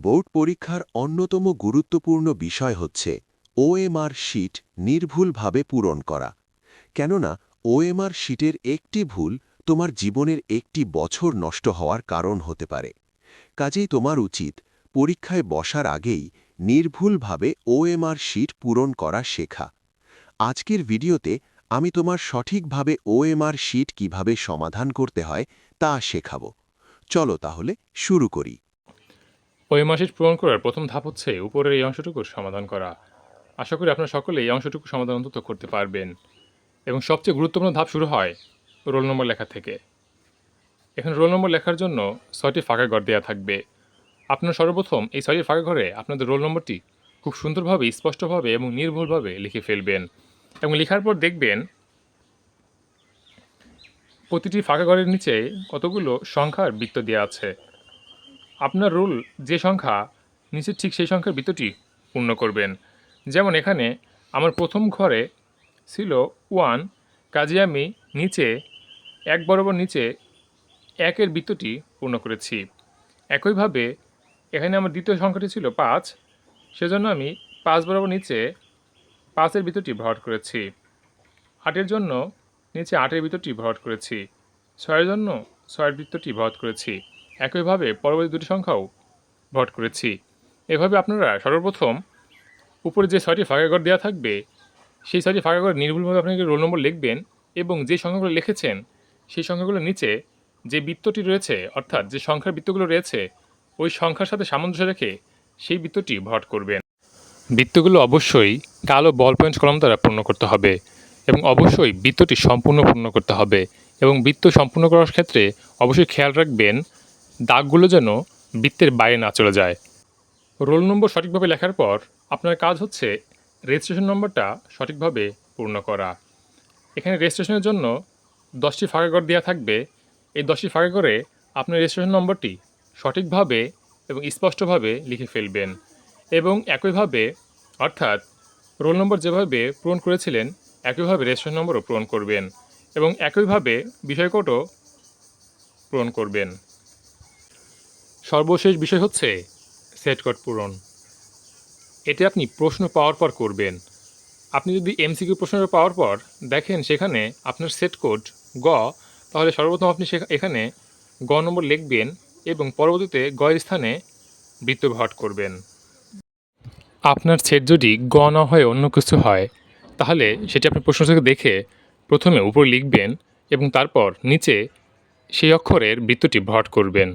Board পরীক্ষার অন্যতম গুরুত্বপূর্ণ বিষয় হচ্ছে ওএমআর শীট নির্ভুলভাবে পূরণ করা। কেননা ওএমআর শীটের একটি ভুল তোমার জীবনের একটি বছর নষ্ট হওয়ার কারণ হতে পারে। কাজেই তোমার উচিত পরীক্ষায় বসার আগেই নির্ভুলভাবে ওএমআর শীট পূরণ করা শেখা। আজকের ভিডিওতে আমি তোমার সঠিকভাবে ওএমআর শীট কিভাবে সমাধান করতে হয় তা শেখাব। চলো তাহলে শুরু করি। ওএমআর শীট পূরণ করার প্রথম ধাপ হচ্ছে উপরের এই অংশটুকুর সমাধান করা। আশা করি আপনারা সকলে এই অংশটুকু সমাধান অন্তত করতে পারবেন। এবং সবচেয়ে গুরুত্বপূর্ণ ধাপ শুরু হয় রোল নম্বর লেখা থেকে। এখানে রোল নম্বর লেখার জন্য ৬টি ফাঁকা ঘর দেওয়া থাকবে। আপনারা সর্বপ্রথম এই ৬টি ফাঁকা ঘরে আপনাদের রোল নম্বরটি খুব সুন্দরভাবে, স্পষ্টভাবে এবং নির্ভুলভাবে লিখে ফেলবেন। এবং লেখার পর দেখবেন প্রতিটি ফাঁকা ঘরের নিচে কতগুলো সংখ্যার বৃত্ত দেওয়া আছে। আপনার রোল যে সংখ্যা নিচে ঠিক সেই সংখ্যার বৃত্তটি পূর্ণ করবেন। যেমন এখানে আমার প্রথম ঘরে ছিল 1, কাজে আমি নিচে 1 বরাবর নিচে 1-এর বৃত্তটি পূর্ণ করেছি। একইভাবে এখানে আমার দ্বিতীয় সংখ্যাটি ছিল 5, সেজন্য আমি 5 বরাবর নিচে 5-এর বৃত্তটি ভরাট করেছি। 8-এর জন্য নিচে 8-এর বৃত্তটি ভরাট করেছি। 6-এর জন্য 6-এর বৃত্তটি ভরাট করেছি। একইভাবে পরবর্তী দুটি সংখ্যাও ভরাট করেছি। এভাবে আপনারা সর্বপ্রথম উপরে যে 6টি ফাঁকা ঘর দেওয়া থাকবে সেই 6টি ফাঁকা ঘরে নির্ভুলভাবে আপনাকে রোল নম্বর লিখবেন এবং যে সংখ্যাগুলো লিখেছেন সেই সংখ্যাগুলোর নিচে যে বৃত্তটি রয়েছে, অর্থাৎ যে সংখ্যার বৃত্তগুলো রয়েছে ওই সংখ্যার সাথে সামঞ্জস্য রেখে সেই বৃত্তটি ভরাট করবেন। বৃত্তগুলো অবশ্যই কালো বল পয়েন্ট কলম দ্বারা পূর্ণ করতে হবে এবং অবশ্যই বৃত্তটি সম্পূর্ণ পূর্ণ করতে হবে। এবং বৃত্ত সম্পূর্ণ করার ক্ষেত্রে অবশ্যই খেয়াল রাখবেন দাগগুলো যেন বৃত্তের বাইরে না চলে যায়। রোল নম্বর সঠিকভাবে লেখার পর আপনার কাজ হচ্ছে রেজিস্ট্রেশন নম্বরটা সঠিকভাবে পূর্ণ করা। এখানে রেজিস্ট্রেশনের জন্য 10টি ফাঁকা ঘর দেওয়া থাকবে। এই 10টি ফাঁকা ঘরে আপনার রেজিস্ট্রেশন নম্বরটি সঠিকভাবে এবং স্পষ্টভাবে লিখে ফেলবেন। এবং একইভাবে, অর্থাৎ রোল নম্বর যেভাবে পূরণ করেছিলেন একইভাবে রেজিস্ট্রেশন নম্বরও পূরণ করবেন এবং একইভাবে বিষয়কোডও পূরণ করবেন। সর্বশেষ বিষয় হচ্ছে সেট কোড পূরণ। এতে আপনি প্রশ্ন পাওয়ার পর করবেন। আপনি যদি এমসিকিউ প্রশ্নটা পাওয়ার পর দেখেন সেখানে আপনার সেট কোড গ, তাহলে সর্বপ্রথম আপনি এখানে গ নম্বর লিখবেন এবং পরবর্তীতে গয়ের স্থানে বৃত্ত ভরাট করবেন। আপনার সেট যদি গ না হয়ে অন্য কিছু হয় তাহলে সেটি আপনি প্রশ্ন থেকে দেখে প্রথমে উপরে লিখবেন এবং তারপর নিচে সেই অক্ষরের বৃত্তটি ভরাট করবেন।